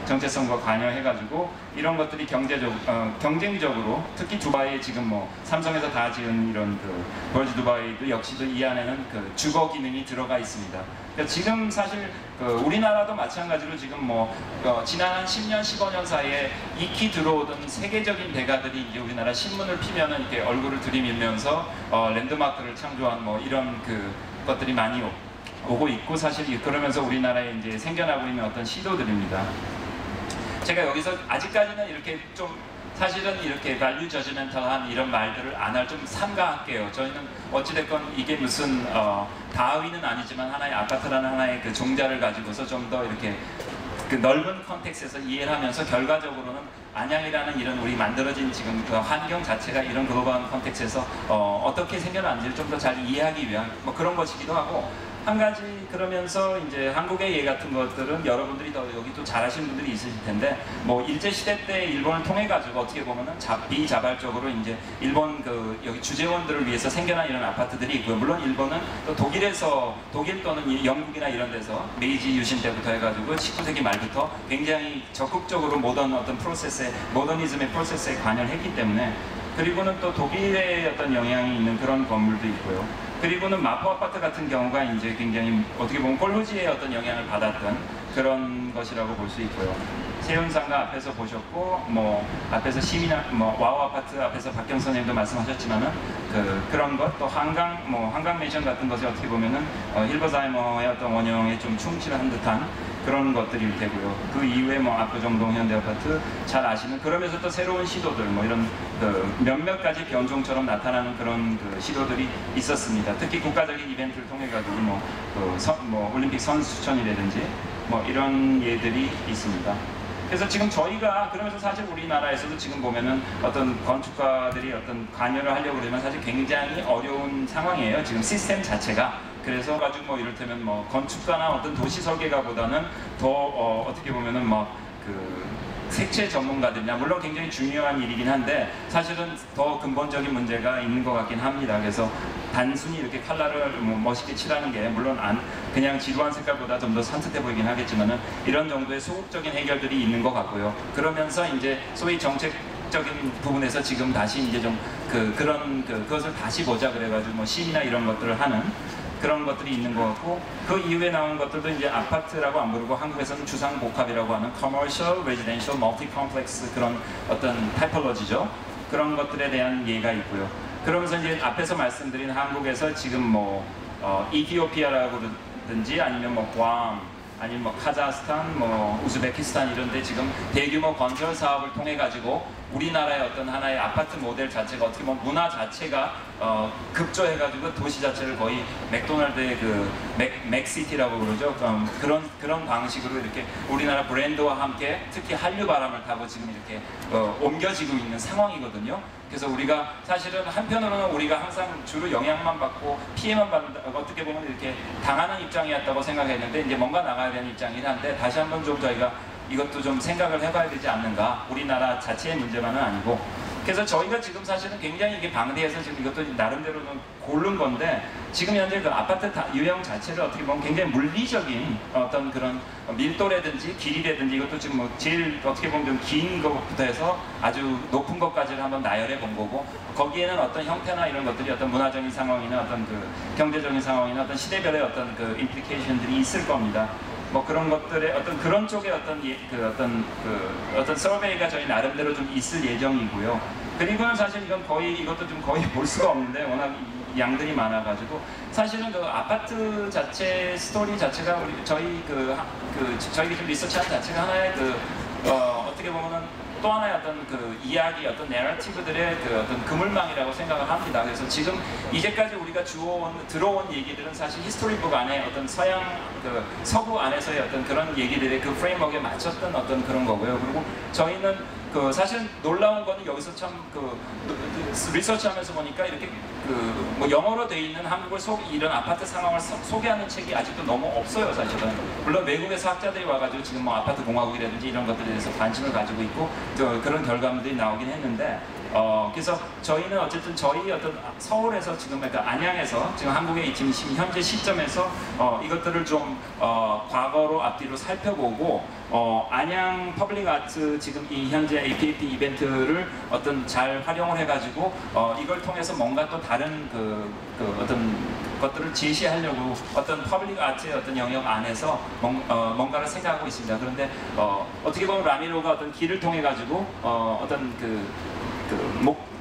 정체성과 관여해가지고 이런 것들이 경쟁적으로 특히 두바이에 지금 뭐 삼성에서 다 지은 이런 그 벌즈 두바이도 역시도 이 안에는 그 주거 기능이 들어가 있습니다. 그러니까 지금 사실 그 우리나라도 마찬가지로 지금 뭐 지난 한 10년, 15년 사이에 익히 들어오던 세계적인 대가들이 이제 우리나라 신문을 피면은 이렇게 얼굴을 들이밀면서 랜드마크를 창조한 뭐 이런 그 것들이 많이 오고 있고 사실 그러면서 우리나라에 이제 생겨나고 있는 어떤 시도들입니다. 제가 여기서 아직까지는 이렇게 좀 사실은 이렇게 value judgmental한 이런 말들을 안 할 좀 삼가할게요. 저희는 어찌됐건 이게 무슨 다윈은 아니지만 하나의 아파트라는 하나의 그 종자를 가지고서 좀 더 이렇게 그 넓은 컨텍스트에서 이해를 하면서 결과적으로는 안양이라는 이런 우리 만들어진 지금 그 환경 자체가 이런 글로벌한 컨텍스트에서 어떻게 생겨났는지를 좀 더 잘 이해하기 위한 뭐 그런 것이기도 하고 한 가지 그러면서 이제 한국의 예 같은 것들은 여러분들이 더 여기 또 잘 아시는 분들이 있으실 텐데 뭐 일제시대 때 일본을 통해 가지고 어떻게 보면은 비자발적으로 이제 일본 그 여기 주재원들을 위해서 생겨난 이런 아파트들이 있고요. 물론 일본은 또 독일 또는 영국이나 이런 데서 메이지 유신 때부터 해가지고 19세기 말부터 굉장히 적극적으로 모더니즘의 프로세스에 관여를 했기 때문에 그리고는 또 독일의 어떤 영향이 있는 그런 건물도 있고요. 그리고는 마포 아파트 같은 경우가 이제 굉장히 어떻게 보면 콜루지의 어떤 영향을 받았던 그런 것이라고 볼 수 있고요. 세운상가 앞에서 보셨고, 뭐 앞에서 뭐 와우 아파트 앞에서 박경 선생님도 말씀하셨지만은 그런 것, 또 한강 맨션 같은 것이 어떻게 보면은 힐버사이머의 어떤 원형에 좀 충실한 듯한 그런 것들일 테고요. 그 이후에 뭐 압구정동 현대아파트 잘 아시는 그러면서 또 새로운 시도들 뭐 이런 그 몇몇 가지 변종처럼 나타나는 그런 그 시도들이 있었습니다. 특히 국가적인 이벤트를 통해 가지고 뭐 올림픽 선수 추천이라든지 뭐 이런 예들이 있습니다. 그래서 지금 저희가 그러면서 사실 우리나라에서도 지금 보면은 어떤 건축가들이 어떤 관여를 하려고 그러면 사실 굉장히 어려운 상황이에요. 지금 시스템 자체가. 그래서 가지고 뭐 이를테면 뭐 건축가나 어떤 도시 설계가보다는 더 어떻게 보면은 뭐 그 색채 전문가들이나 물론 굉장히 중요한 일이긴 한데 사실은 더 근본적인 문제가 있는 것 같긴 합니다. 그래서 단순히 이렇게 컬러를 뭐 멋있게 칠하는 게 물론 그냥 지루한 색깔보다 좀 더 산뜻해 보이긴 하겠지만은 이런 정도의 소극적인 해결들이 있는 것 같고요. 그러면서 이제 소위 정책적인 부분에서 지금 다시 이제 좀 그것을 다시 보자 그래가지고 뭐 시위나 이런 것들을 하는 그런 것들이 있는 것 같고 그 이후에 나온 것들도 이제 아파트라고 안 부르고 한국에서는 주상복합이라고 하는 Commercial, Residential, Multi-Complex 그런 어떤 타이폴로지죠. 그런 것들에 대한 예가 있고요. 그러면서 이제 앞에서 말씀드린 한국에서 지금 뭐 이티오피아라고 그러든지 아니면 뭐 괌 아니면 뭐 카자흐스탄, 뭐 우즈베키스탄 이런 데 지금 대규모 건설 사업을 통해 가지고 우리나라의 어떤 하나의 아파트 모델 자체가 어떻게 보면 문화 자체가 급조해 가지고 도시 자체를 거의 맥도날드의 그 맥시티라고 그러죠. 그런 방식으로 이렇게 우리나라 브랜드와 함께 특히 한류 바람을 타고 지금 이렇게 옮겨지고 있는 상황이거든요. 그래서 우리가 사실은 한편으로는 우리가 항상 주로 영향만 받고 피해만 받는다, 어떻게 보면 이렇게 당하는 입장이었다고 생각했는데 이제 뭔가 나가야 되는 입장이긴 한데 다시 한번 좀 저희가 이것도 좀 생각을 해봐야 되지 않는가. 우리나라 자체의 문제만은 아니고. 그래서 저희가 지금 사실은 굉장히 이게 방대해서 지금 이것도 나름대로는 고른 건데 지금 현재 그 아파트 유형 자체를 어떻게 보면 굉장히 물리적인 어떤 그런 밀도라든지 길이라든지 이것도 지금 뭐 제일 어떻게 보면 좀 긴 것부터 해서 아주 높은 것까지를 한번 나열해 본 거고 거기에는 어떤 형태나 이런 것들이 어떤 문화적인 상황이나 어떤 그 경제적인 상황이나 어떤 시대별의 어떤 그 임플리케이션들이 있을 겁니다. 뭐 그런 것들의 어떤 그런 쪽의 어떤 서베이가 저희 나름대로 좀 있을 예정이고요. 그리고는 사실 이것도 좀 거의 볼 수가 없는데 워낙 양들이 많아가지고 사실은 그 아파트 자체 스토리 자체가 저희 좀 리서치한 자체가 하나의 어떻게 보면은 또 하나의 어떤 그 이야기, 어떤 내러티브들의 그 어떤 그물망이라고 생각을 합니다. 그래서 지금 이제까지 우리가 들어온 얘기들은 사실 히스토리북 안에 어떤 서구 안에서의 어떤 그런 얘기들의 그 프레임워크에 맞췄던 어떤 그런 거고요. 그리고 저희는 사실 놀라운 거는 여기서 참 리서치하면서 보니까 이렇게 뭐 영어로 돼 있는 이런 아파트 상황을 소개하는 책이 아직도 너무 없어요, 사실은. 물론 외국에서 학자들이 와가지고 지금 뭐 아파트 공화국이라든지 이런 것들에 대해서 관심을 가지고 있고 그런 결과물들이 나오긴 했는데 그래서 저희는 어쨌든 저희 어떤 서울에서 지금 그러니까 안양에서 지금 한국의 지금 현재 시점에서 이것들을 좀 과거로 앞뒤로 살펴보고 안양 퍼블릭 아트 지금 이 현재 APAP 이벤트를 어떤 잘 활용을 해가지고 이걸 통해서 뭔가 또 다른 그 어떤 것들을 제시하려고 어떤 퍼블릭 아트의 어떤 영역 안에서 뭔가를 생각하고 있습니다. 그런데 어떻게 보면 라미로가 어떤 길을 통해 가지고 어떤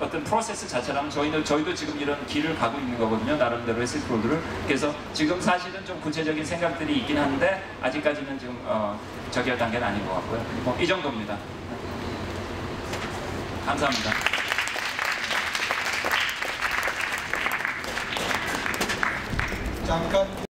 어떤 프로세스 자체라면 저희도 지금 이런 길을 가고 있는 거거든요. 나름대로의 실크로드를. 그래서 지금 사실은 좀 구체적인 생각들이 있긴 한데 아직까지는 지금 저기할 단계는 아닌 것 같고요. 이 정도입니다. 감사합니다. 잠깐.